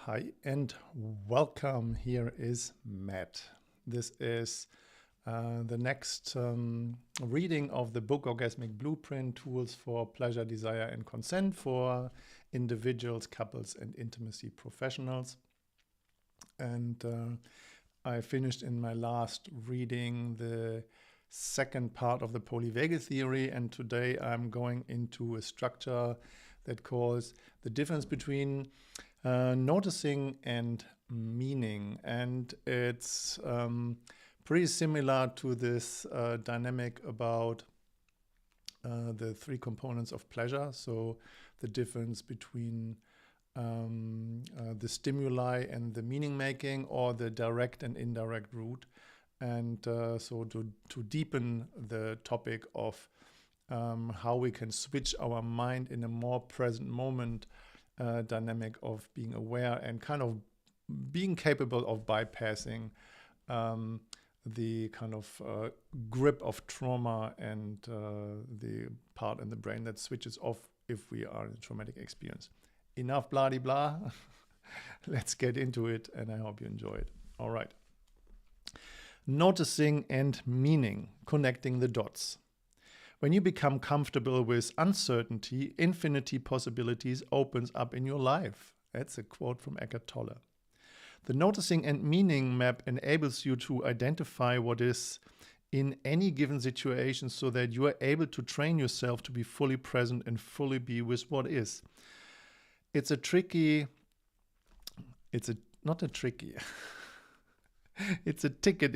Hi and welcome. Here is Matt. This is the next reading of the book Orgasmic Blueprint, Tools for Pleasure, Desire and Consent for Individuals, Couples and Intimacy Professionals. And I finished in my last reading the second part of the polyvagal theory, and today I'm going into a structure that calls the difference between noticing and meaning. And it's pretty similar to this dynamic about the three components of pleasure. So the difference between the stimuli and the meaning making, or the direct and indirect route. And so to deepen the topic of how we can switch our mind in a more present moment dynamic of being aware and kind of being capable of bypassing the kind of grip of trauma and the part in the brain that switches off if we are in a traumatic experience. Enough blah-de-blah. Let's get into it, and I hope you enjoy it. All right. Noticing and meaning, connecting the dots. When you become comfortable with uncertainty, infinity possibilities opens up in your life. That's a quote from Eckhart Tolle. The noticing and meaning map enables you to identify what is in any given situation so that you are able to train yourself to be fully present and fully be with what is. It's a ticket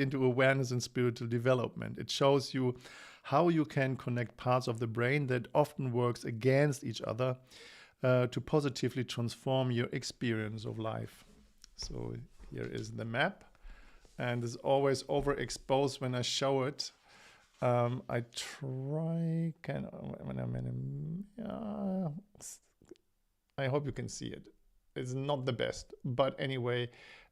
into awareness and spiritual development. It shows you how you can connect parts of the brain that often works against each other to positively transform your experience of life. So here is the map, and it's always overexposed when I show it. I try, I hope you can see it. It's not the best, but anyway,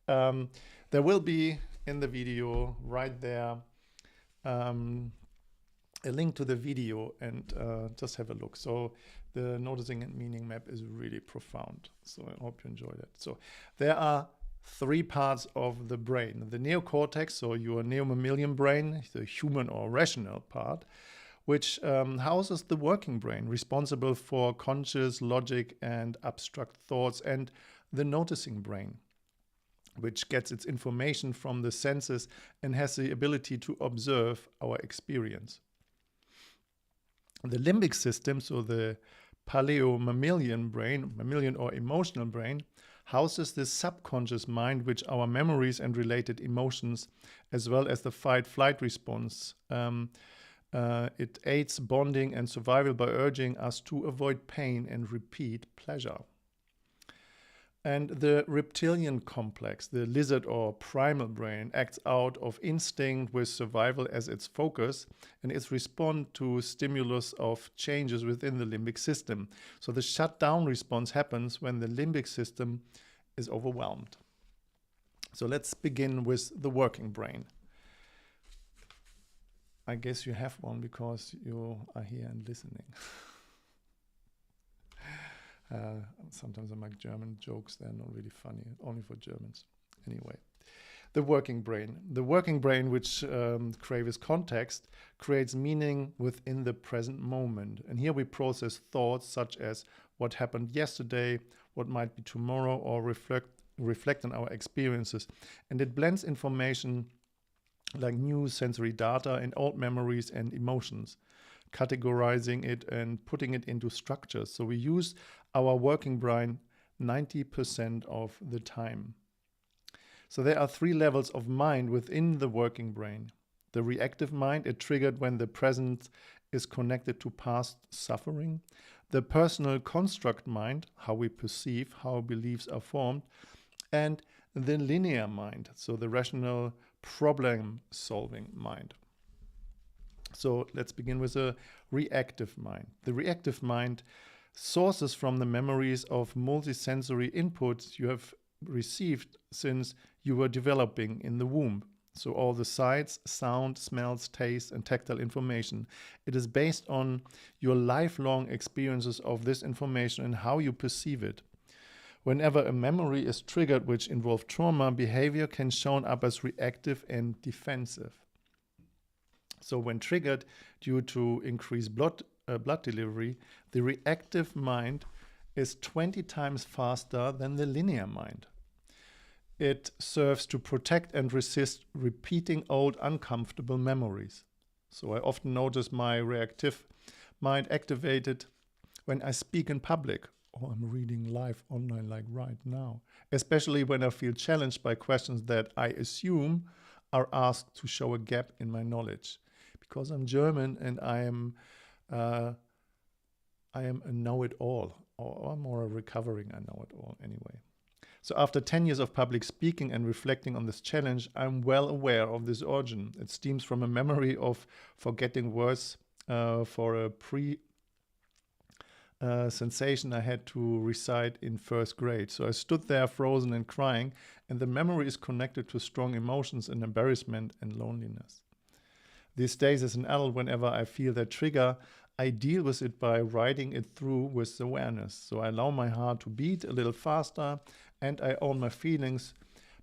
there will be in the video right there a link to the video, and just have a look. So the noticing and meaning map is really profound. So I hope you enjoyed it. So there are three parts of the brain. The neocortex, so your neomammalian brain, the human or rational part, which houses the working brain, responsible for conscious logic and abstract thoughts, and the noticing brain, which gets its information from the senses and has the ability to observe our experience. The limbic system, so the paleomammalian brain, mammalian or emotional brain, houses the subconscious mind, which our memories and related emotions, as well as the fight-flight response. It aids bonding and survival by urging us to avoid pain and repeat pleasure. And the reptilian complex, the lizard or primal brain, acts out of instinct with survival as its focus, and its response to stimulus of changes within the limbic system. So the shutdown response happens when the limbic system is overwhelmed. So let's begin with the working brain. I guess you have one because you are here and listening. Sometimes I make German jokes. They're not really funny, only for Germans. Anyway, the working brain. The working brain, which craves context, creates meaning within the present moment. And here we process thoughts such as what happened yesterday, what might be tomorrow, or reflect on our experiences. And it blends information like new sensory data and old memories and emotions, categorizing it and putting it into structures. So we use our working brain 90% of the time. So there are three levels of mind within the working brain. The reactive mind, it triggered when the present is connected to past suffering. The personal construct mind, how we perceive, how beliefs are formed. And the linear mind, so the rational problem-solving mind. So let's begin with a reactive mind. The reactive mind sources from the memories of multisensory inputs you have received since you were developing in the womb. So all the sights, sound, smells, taste, and tactile information. It is based on your lifelong experiences of this information and how you perceive it. Whenever a memory is triggered which involves trauma, behavior can show up as reactive and defensive. So when triggered due to increased blood delivery, the reactive mind is 20 times faster than the linear mind. It serves to protect and resist repeating old uncomfortable memories. So I often notice my reactive mind activated when I speak in public, or I'm reading live online like right now, especially when I feel challenged by questions that I assume are asked to show a gap in my knowledge. Because I'm German and I am a know-it-all, or I'm more a recovering I know-it-all anyway. So after 10 years of public speaking and reflecting on this challenge, I'm well aware of this origin. It stems from a memory of forgetting words for a sensation I had to recite in first grade. So I stood there frozen and crying, and the memory is connected to strong emotions and embarrassment and loneliness. These days as an adult, whenever I feel that trigger, I deal with it by writing it through with awareness. So I allow my heart to beat a little faster, and I own my feelings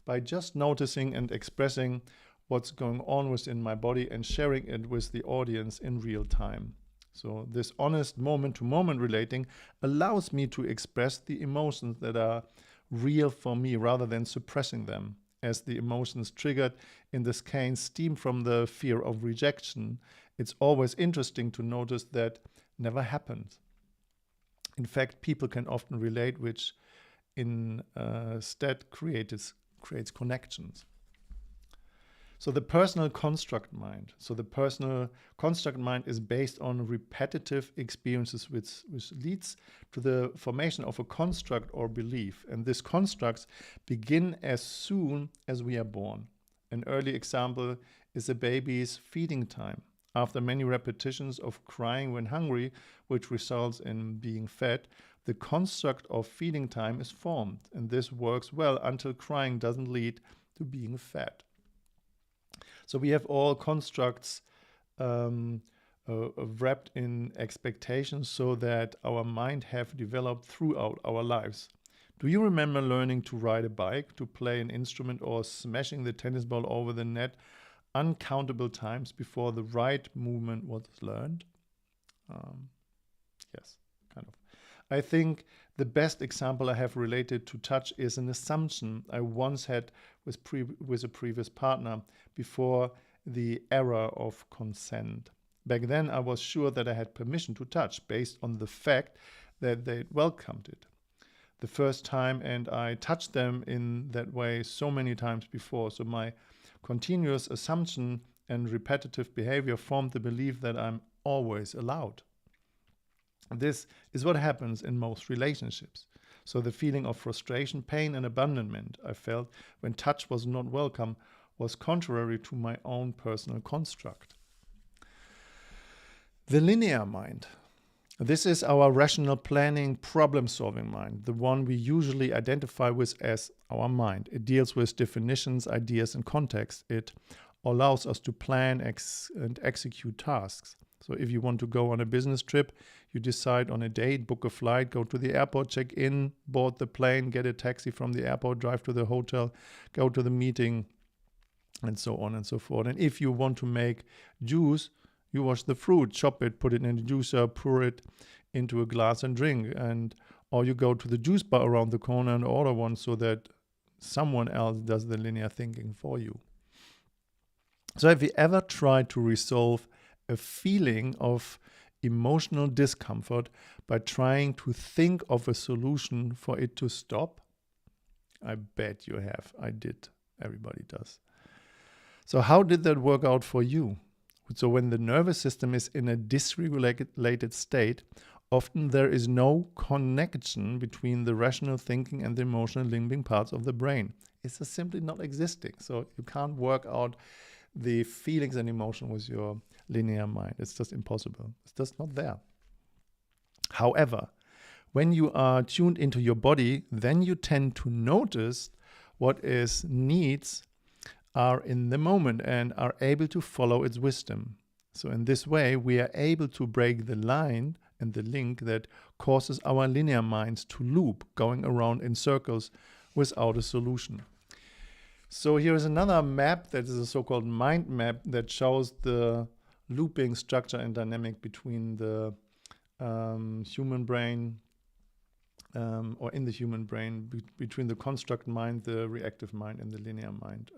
by just noticing and expressing what's going on within my body and sharing it with the audience in real time. So this honest moment-to-moment relating allows me to express the emotions that are real for me rather than suppressing them, as the emotions triggered in this case stem from the fear of rejection. It's always interesting to notice that never happened. In fact, people can often relate, which instead creates connections. So the personal construct mind. So the personal construct mind is based on repetitive experiences which leads to the formation of a construct or belief. And these constructs begin as soon as we are born. An early example is a baby's feeding time. After many repetitions of crying when hungry, which results in being fed, the construct of feeding time is formed. And this works well until crying doesn't lead to being fed. So we have all constructs wrapped in expectations so that our mind have developed throughout our lives. Do you remember learning to ride a bike, to play an instrument, or smashing the tennis ball over the net uncountable times before the right movement was learned? Yes, kind of. I think the best example I have related to touch is an assumption I once had with a previous partner before the era of consent. Back then, I was sure that I had permission to touch based on the fact that they welcomed it the first time, and I touched them in that way so many times before. So my continuous assumption and repetitive behavior formed the belief that I'm always allowed. This is what happens in most relationships. So the feeling of frustration, pain, and abandonment I felt when touch was not welcome was contrary to my own personal construct. The linear mind. This is our rational planning, problem-solving mind, the one we usually identify with as our mind. It deals with definitions, ideas, and context. It allows us to plan and execute tasks. So if you want to go on a business trip, you decide on a date, book a flight, go to the airport, check in, board the plane, get a taxi from the airport, drive to the hotel, go to the meeting, and so on and so forth. And if you want to make juice, you wash the fruit, chop it, put it in a juicer, pour it into a glass and drink. Or you go to the juice bar around the corner and order one so that someone else does the linear thinking for you. So have you ever tried to resolve a feeling of emotional discomfort by trying to think of a solution for it to stop? I bet you have. I did. Everybody does. So how did that work out for you? So when the nervous system is in a dysregulated state, often there is no connection between the rational thinking and the emotional limbing parts of the brain. It's just simply not existing. So you can't work out the feelings and emotion with your linear mind. It's just impossible. It's just not there. However, when you are tuned into your body, then you tend to notice what its needs are in the moment and are able to follow its wisdom. So in this way, we are able to break the line and the link that causes our linear minds to loop, going around in circles without a solution. So here is another map that is a so-called mind map that shows the looping structure and dynamic between the human brain or in the human brain, between the construct mind, the reactive mind, and the linear mind.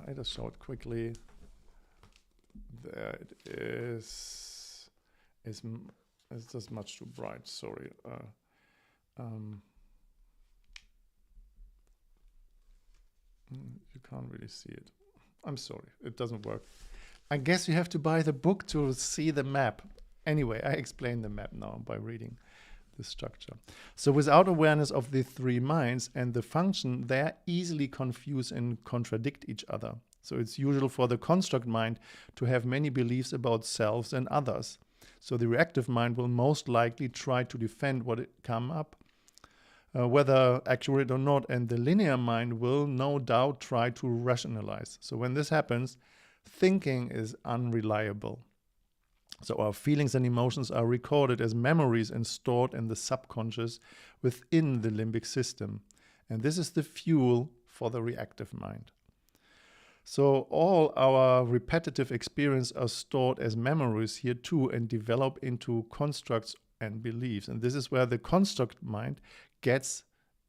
I just show it quickly. There it is. It's just much too bright, sorry. You can't really see it. I'm sorry, it doesn't work. I guess you have to buy the book to see the map. Anyway, I explain the map now by reading the structure. So without awareness of the three minds and the function, they are easily confused and contradict each other. So it's usual for the construct mind to have many beliefs about selves and others. So the reactive mind will most likely try to defend what it come up, whether accurate or not, and the linear mind will no doubt try to rationalize. So when this happens, thinking is unreliable. So our feelings and emotions are recorded as memories and stored in the subconscious within the limbic system. And this is the fuel for the reactive mind. So all our repetitive experience are stored as memories here too and develop into constructs and beliefs. And this is where the construct mind gets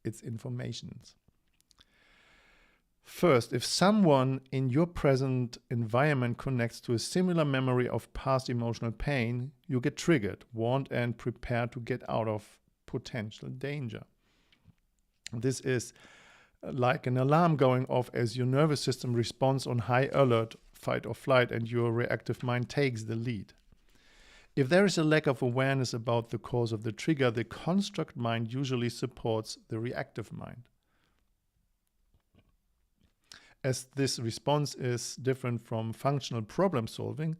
its information. First, if someone in your present environment connects to a similar memory of past emotional pain, you get triggered, warned, and prepared to get out of potential danger. This is like an alarm going off as your nervous system responds on high alert, fight or flight, and your reactive mind takes the lead. If there is a lack of awareness about the cause of the trigger, the construct mind usually supports the reactive mind. As this response is different from functional problem solving,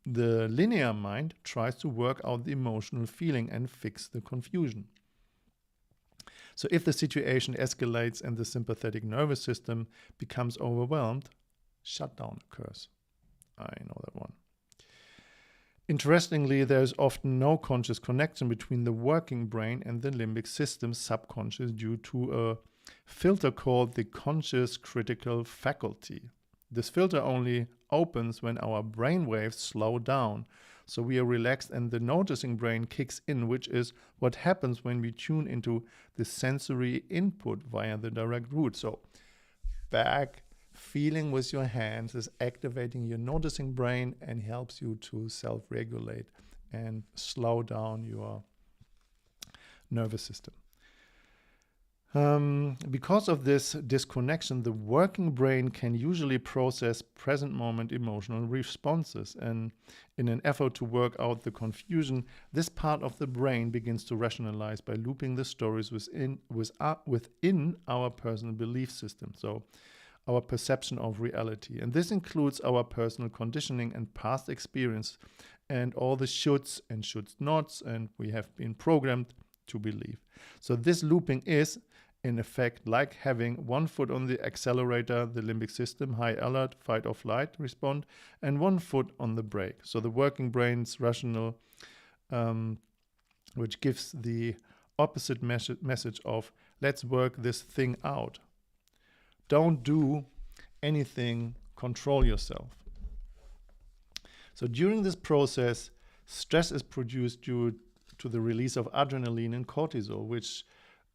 the linear mind tries to work out the emotional feeling and fix the confusion. So if the situation escalates and the sympathetic nervous system becomes overwhelmed, shutdown occurs. I know that one. Interestingly, there is often no conscious connection between the working brain and the limbic system's subconscious due to a filter called the conscious critical faculty. This filter only opens when our brain waves slow down, so we are relaxed and the noticing brain kicks in, which is what happens when we tune into the sensory input via the direct route. So back, feeling with your hands is activating your noticing brain and helps you to self-regulate and slow down your nervous system. Because of this disconnection, the working brain can usually process present moment emotional responses. And in an effort to work out the confusion, this part of the brain begins to rationalize by looping the stories within our personal belief system. So our perception of reality. And this includes our personal conditioning and past experience and all the shoulds and should nots, and we have been programmed to believe. So this looping is, in effect, like having one foot on the accelerator, the limbic system, high alert, fight or flight respond, and one foot on the brake. So the working brain's rational, which gives the opposite message of, let's work this thing out. Don't do anything, control yourself. So during this process, stress is produced due to the release of adrenaline and cortisol, which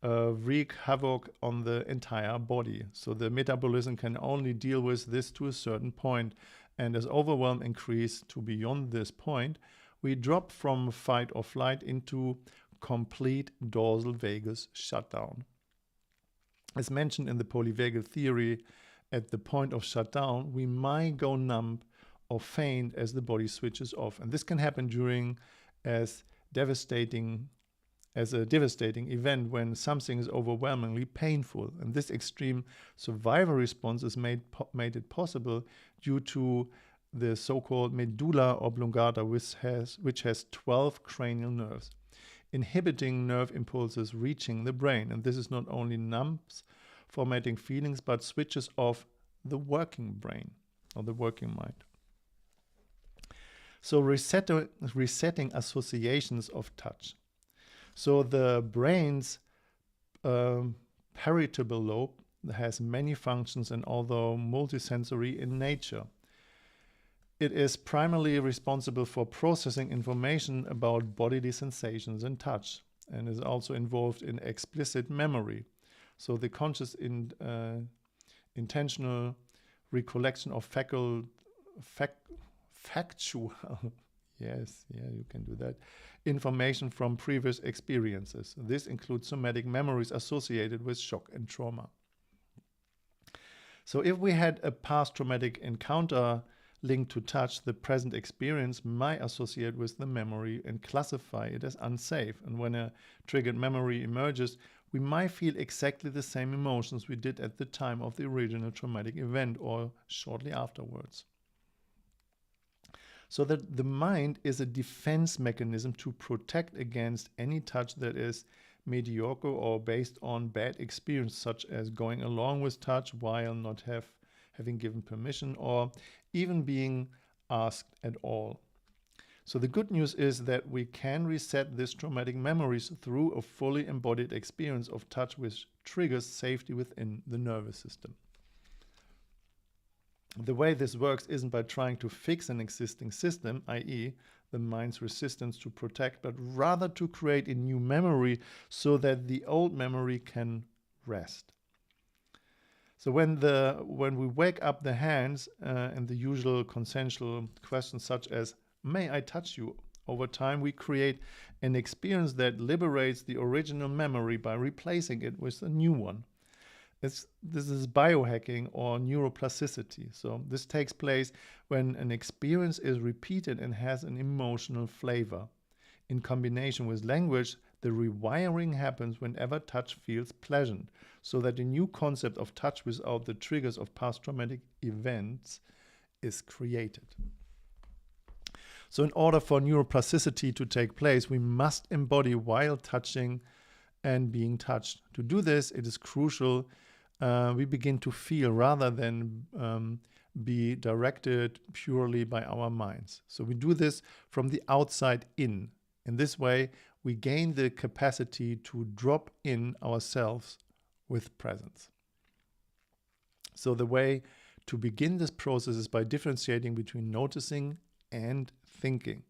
wreak havoc on the entire body. So the metabolism can only deal with this to a certain point, and as overwhelm increases to beyond this point, we drop from fight or flight into complete dorsal vagus shutdown. As mentioned in the polyvagal theory, at the point of shutdown, we might go numb or faint as the body switches off. And this can happen during a devastating event when something is overwhelmingly painful. And this extreme survival response is made it possible due to the so-called medulla oblongata, which has 12 cranial nerves, inhibiting nerve impulses reaching the brain. And this is not only numbs formatting feelings, but switches off the working brain or the working mind. So resetting associations of touch. So the brain's parietal lobe has many functions, and although multisensory in nature, it is primarily responsible for processing information about bodily sensations and touch, and is also involved in explicit memory. So the conscious intentional recollection of factual, yes, yeah, you can do that, information from previous experiences. This includes somatic memories associated with shock and trauma. So if we had a past traumatic encounter linked to touch, the present experience might associate with the memory and classify it as unsafe. And when a triggered memory emerges, we might feel exactly the same emotions we did at the time of the original traumatic event or shortly afterwards. So that the mind is a defense mechanism to protect against any touch that is mediocre or based on bad experience, such as going along with touch while not having given permission or even being asked at all. So the good news is that we can reset these traumatic memories through a fully embodied experience of touch, which triggers safety within the nervous system. The way this works isn't by trying to fix an existing system, i.e. the mind's resistance to protect, but rather to create a new memory so that the old memory can rest. So when we wake up the hands and the usual consensual questions such as, may I touch you? Over time, we create an experience that liberates the original memory by replacing it with a new one. This is biohacking or neuroplasticity. So this takes place when an experience is repeated and has an emotional flavor. In combination with language, the rewiring happens whenever touch feels pleasant, so that a new concept of touch without the triggers of past traumatic events is created. So in order for neuroplasticity to take place, we must embody while touching and being touched. To do this, it is crucial we begin to feel rather than be directed purely by our minds. So we do this from the outside in. In this way, we gain the capacity to drop in ourselves with presence. So the way to begin this process is by differentiating between noticing and thinking.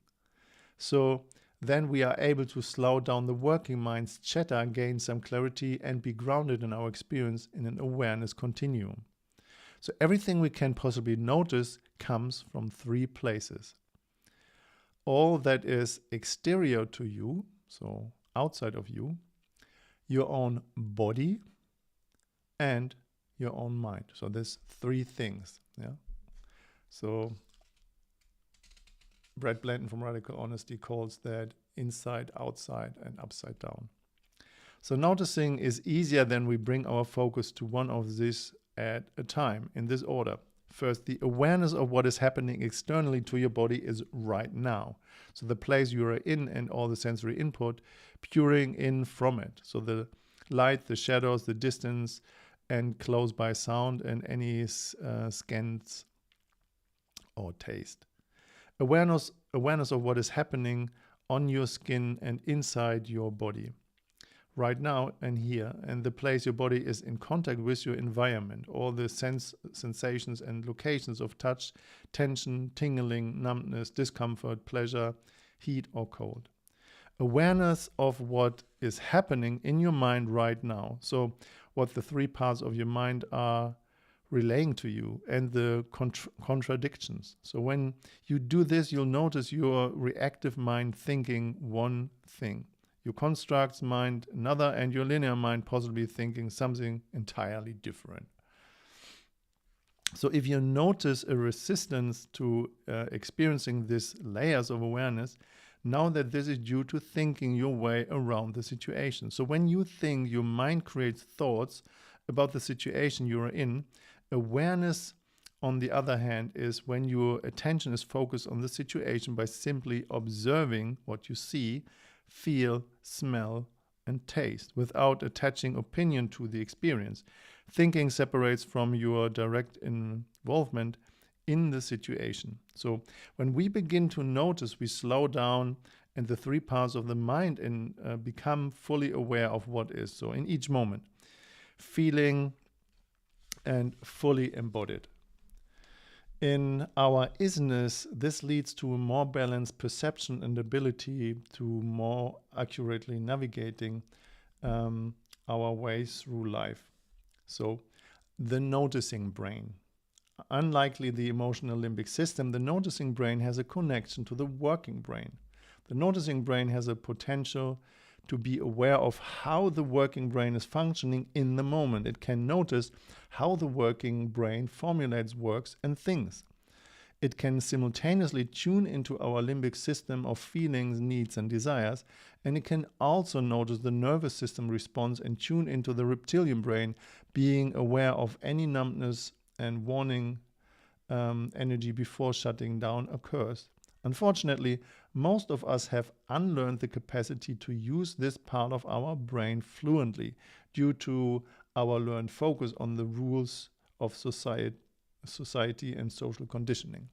So then we are able to slow down the working mind's chatter, gain some clarity, and be grounded in our experience in an awareness continuum. So everything we can possibly notice comes from three places. All that is exterior to you, so outside of you, your own body, and your own mind. So there's three things. Yeah. So Brett Blanton from Radical Honesty calls that inside, outside, and upside down. So noticing is easier than we bring our focus to one of these at a time in this order. First, the awareness of what is happening externally to your body is right now. So the place you are in and all the sensory input pouring in from it. So the light, the shadows, the distance, and close by sound and any scents or taste. Awareness of what is happening on your skin and inside your body right now and here, and the place your body is in contact with your environment, all the sensations and locations of touch, tension, tingling, numbness, discomfort, pleasure, heat or cold. Awareness of what is happening in your mind right now. So what the three parts of your mind are relaying to you and the contradictions. So when you do this, you'll notice your reactive mind thinking one thing, your constructs mind another, and your linear mind possibly thinking something entirely different. So if you notice a resistance to experiencing these layers of awareness, know that this is due to thinking your way around the situation. So when you think, your mind creates thoughts about the situation you are in. Awareness, on the other hand, is when your attention is focused on the situation by simply observing what you see, feel, smell, and taste without attaching opinion to the experience. Thinking separates from your direct involvement in the situation. So when we begin to notice, we slow down and the three parts of the mind and become fully aware of what is. So in each moment, feeling and fully embodied. In our isness, this leads to a more balanced perception and ability to more accurately navigating our ways through life. So the noticing brain. Unlikely the emotional limbic system, the noticing brain has a connection to the working brain. The noticing brain has a potential to be aware of how the working brain is functioning in the moment. It can notice how the working brain formulates works and thinks. It can simultaneously tune into our limbic system of feelings, needs, and desires, and it can also notice the nervous system response and tune into the reptilian brain, being aware of any numbness and warning energy before shutting down occurs. Unfortunately, most of us have unlearned the capacity to use this part of our brain fluently due to our learned focus on the rules of society and social conditioning.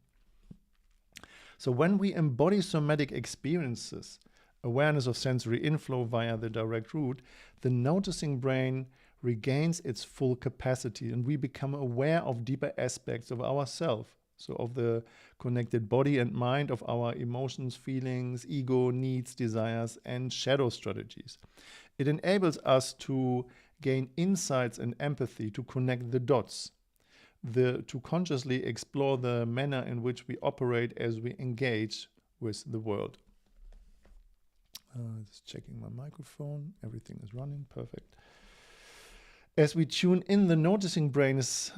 So when we embody somatic experiences, awareness of sensory inflow via the direct route, the noticing brain regains its full capacity and we become aware of deeper aspects of ourselves. So of the connected body and mind, of our emotions, feelings, ego, needs, desires, and shadow strategies. It enables us to gain insights and empathy, to connect the dots, to consciously explore the manner in which we operate as we engage with the world. Just checking my microphone. Everything is running. Perfect. As we tune in, the noticing brain is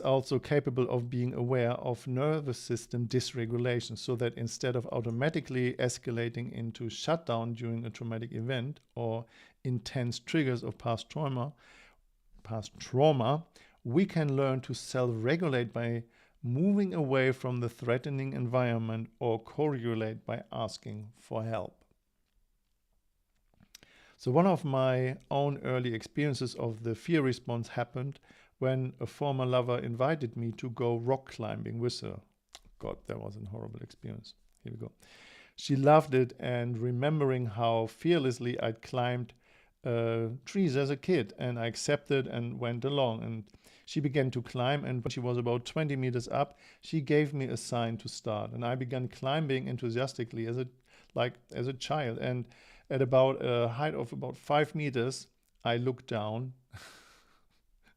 also capable of being aware of nervous system dysregulation, so that instead of automatically escalating into shutdown during a traumatic event or intense triggers of past trauma, we can learn to self-regulate by moving away from the threatening environment or co-regulate by asking for help. So one of my own early experiences of the fear response happened when a former lover invited me to go rock climbing with her. God, that was a horrible experience. Here we go. She loved it, and remembering how fearlessly I'd climbed trees as a kid, and I accepted and went along. And she began to climb, and when she was about 20 meters up, she gave me a sign to start. And I began climbing enthusiastically as a child. And at about a height of about 5 meters, I looked down.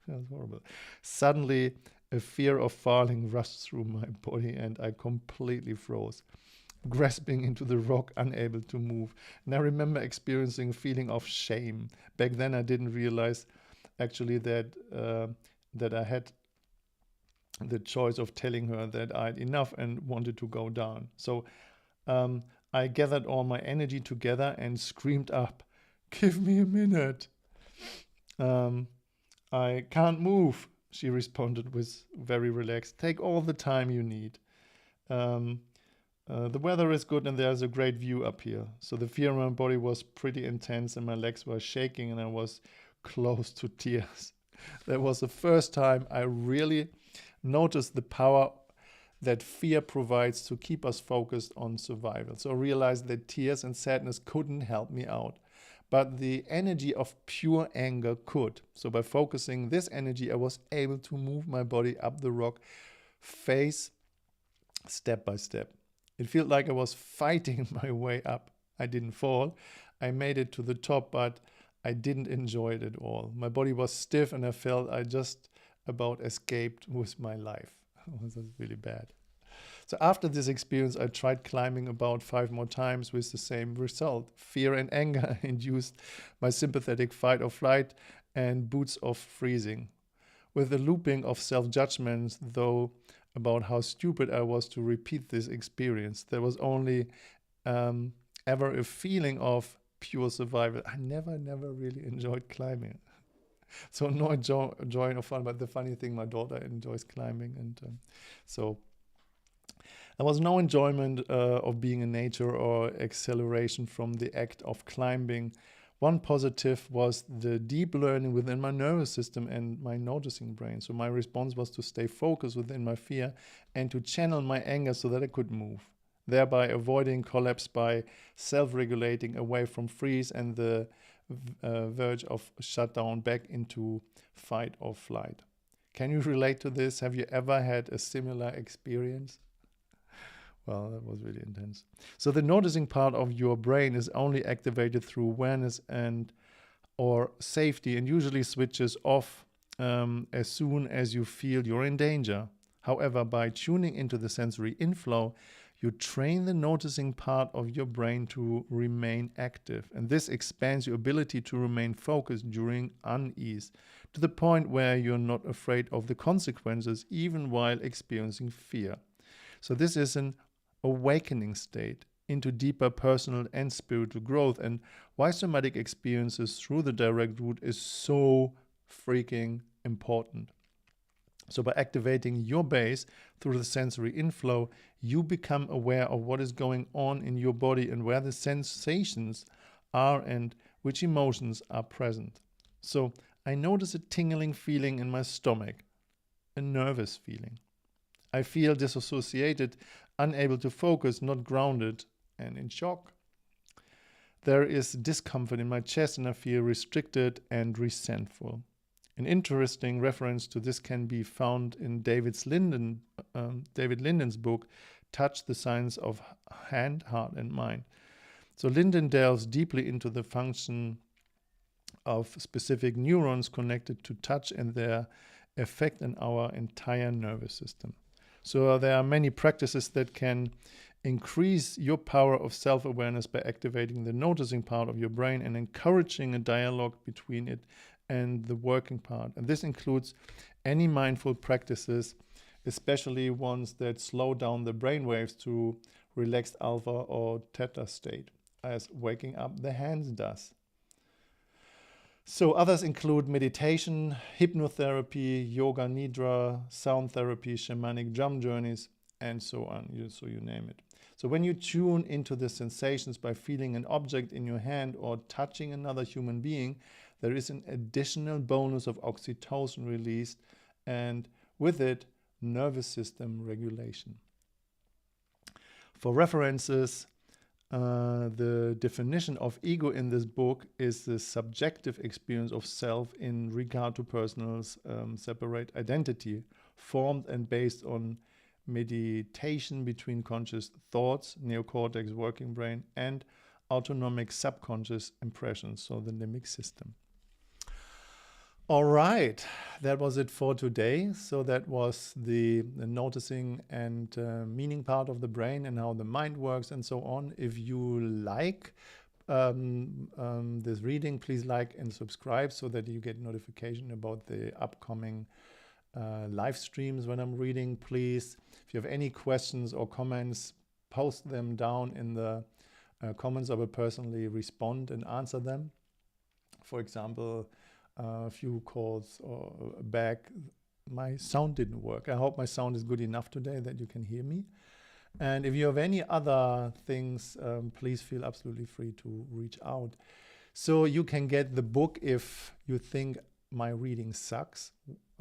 That was horrible. Suddenly, a fear of falling rushed through my body, and I completely froze, grasping into the rock, unable to move. And I remember experiencing a feeling of shame. Back then, I didn't realize actually that I had the choice of telling her that I had enough and wanted to go down. So I gathered all my energy together and screamed up, "Give me a minute." "I can't move," she responded with very relaxed. "Take all the time you need. The weather is good and there's a great view up here." So the fear in my body was pretty intense and my legs were shaking and I was close to tears. That was the first time I really noticed the power that fear provides to keep us focused on survival. So I realized that tears and sadness couldn't help me out, but the energy of pure anger could. So by focusing this energy, I was able to move my body up the rock face step by step. It felt like I was fighting my way up. I didn't fall. I made it to the top, but I didn't enjoy it at all. My body was stiff and I felt I just about escaped with my life. This was really bad. So after this experience, I tried climbing about 5 more times with the same result. Fear and anger induced my sympathetic fight or flight and boots of freezing. With a looping of self-judgments, though, about how stupid I was to repeat this experience. There was only ever a feeling of pure survival. I never really enjoyed climbing. So no joy or fun, but the funny thing, my daughter enjoys climbing, and so there was no enjoyment of being in nature or acceleration from the act of climbing. One positive was the deep learning within my nervous system and my noticing brain. So my response was to stay focused within my fear and to channel my anger so that I could move. thereby avoiding collapse by self-regulating away from freeze and the verge of shutdown back into fight or flight. Can you relate to this? Have you ever had a similar experience? Well, that was really intense. So the noticing part of your brain is only activated through awareness and or safety, and usually switches off as soon as you feel you're in danger. However, by tuning into the sensory inflow, you train the noticing part of your brain to remain active. And this expands your ability to remain focused during unease, to the point where you're not afraid of the consequences, even while experiencing fear. So this is an awakening state into deeper personal and spiritual growth, and why somatic experiences through the direct route is so freaking important. So by activating your base through the sensory inflow, you become aware of what is going on in your body and where the sensations are and which emotions are present. So I notice a tingling feeling in my stomach, a nervous feeling. I feel disassociated, unable to focus, not grounded, and in shock. There is discomfort in my chest and I feel restricted and resentful. An interesting reference to this can be found in David Linden's book, Touch, the Science of Hand, Heart and Mind. So Linden delves deeply into the function of specific neurons connected to touch and their effect on our entire nervous system. So there are many practices that can increase your power of self-awareness by activating the noticing part of your brain and encouraging a dialogue between it and the working part. And this includes any mindful practices, especially ones that slow down the brain waves to relaxed alpha or theta state, as waking up the hands does. So others include meditation, hypnotherapy, yoga nidra, sound therapy, shamanic drum journeys, and so on, so you name it. So when you tune into the sensations by feeling an object in your hand or touching another human being, there is an additional bonus of oxytocin released, and with it, nervous system regulation. For references, the definition of ego in this book is the subjective experience of self in regard to person's separate identity, formed and based on meditation between conscious thoughts, neocortex working brain, and autonomic subconscious impressions, so the limbic system. All right, that was it for today. So that was the noticing and meaning part of the brain and how the mind works and so on. If you like this reading, please like and subscribe so that you get notification about the upcoming live streams when I'm reading. Please, if you have any questions or comments, post them down in the comments. I will personally respond and answer them. For example, a few calls back, my sound didn't work. I hope my sound is good enough today that you can hear me. And if you have any other things, please feel absolutely free to reach out. So you can get the book if you think my reading sucks.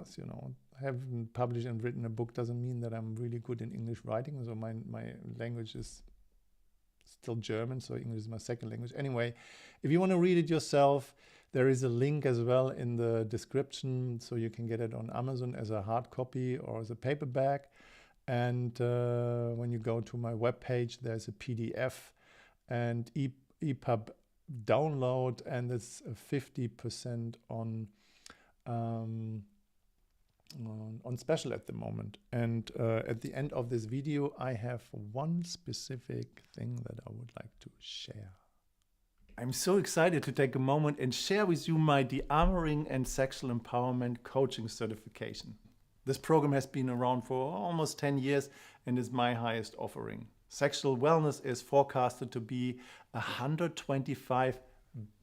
As you know, having published and written a book doesn't mean that I'm really good in English writing. So my language is still German, so English is my second language. Anyway, if you want to read it yourself, there is a link as well in the description, so you can get it on Amazon as a hard copy or as a paperback. And when you go to my webpage, there's a PDF and EPUB download, and it's 50% on special at the moment. And at the end of this video, I have one specific thing that I would like to share. I'm so excited to take a moment and share with you my de-armoring and sexual empowerment coaching certification. This program has been around for almost 10 years and is my highest offering. Sexual wellness is forecasted to be a $125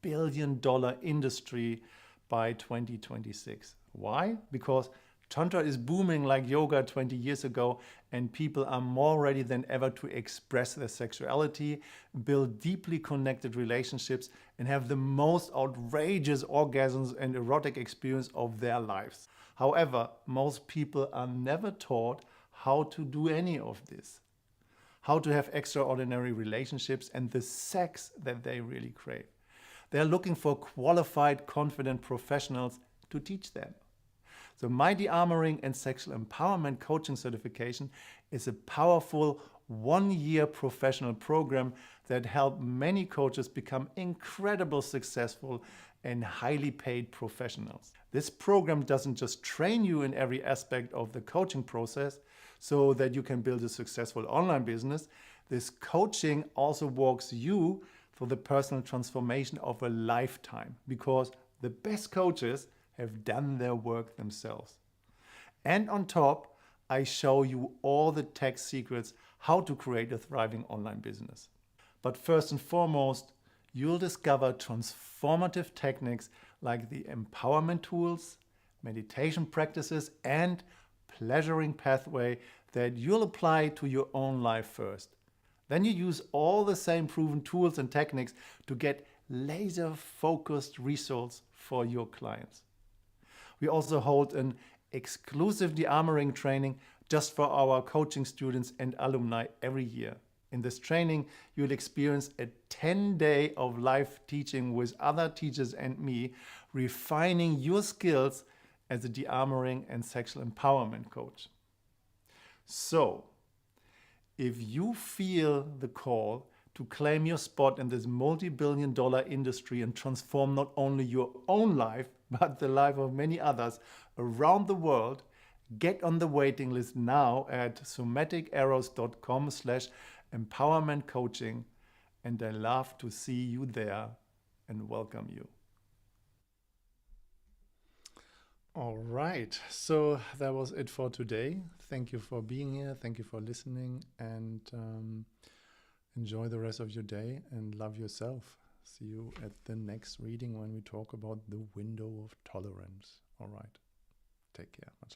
billion industry by 2026. Why? Because Tantra is booming like yoga 20 years ago, and people are more ready than ever to express their sexuality, build deeply connected relationships, and have the most outrageous orgasms and erotic experience of their lives. However, most people are never taught how to do any of this. how to have extraordinary relationships, and the sex that they really crave. They're looking for qualified, confident professionals to teach them. So my de-armoring and sexual empowerment coaching certification is a powerful 1-year professional program that helps many coaches become incredibly successful and highly paid professionals. This program doesn't just train you in every aspect of the coaching process so that you can build a successful online business. This coaching also walks you through the personal transformation of a lifetime, because the best coaches have done their work themselves. And on top, I show you all the tech secrets how to create a thriving online business. But first and foremost, you'll discover transformative techniques like the empowerment tools, meditation practices, and pleasuring pathway that you'll apply to your own life first. Then you use all the same proven tools and techniques to get laser-focused results for your clients. We also hold an exclusive de-armoring training just for our coaching students and alumni every year. In this training, you'll experience a 10-day of live teaching with other teachers and me, refining your skills as a de-armoring and sexual empowerment coach. So, if you feel the call to claim your spot in this multi-billion-dollar industry and transform not only your own life, but the life of many others around the world, get on the waiting list now at somaticarrows.com/empowerment coaching, and I love to see you there and welcome you. All right, so that was it for today. Thank you for being here. Thank you for listening, and enjoy the rest of your day and love yourself. See you at the next reading when we talk about the window of tolerance. All right, take care. Much love.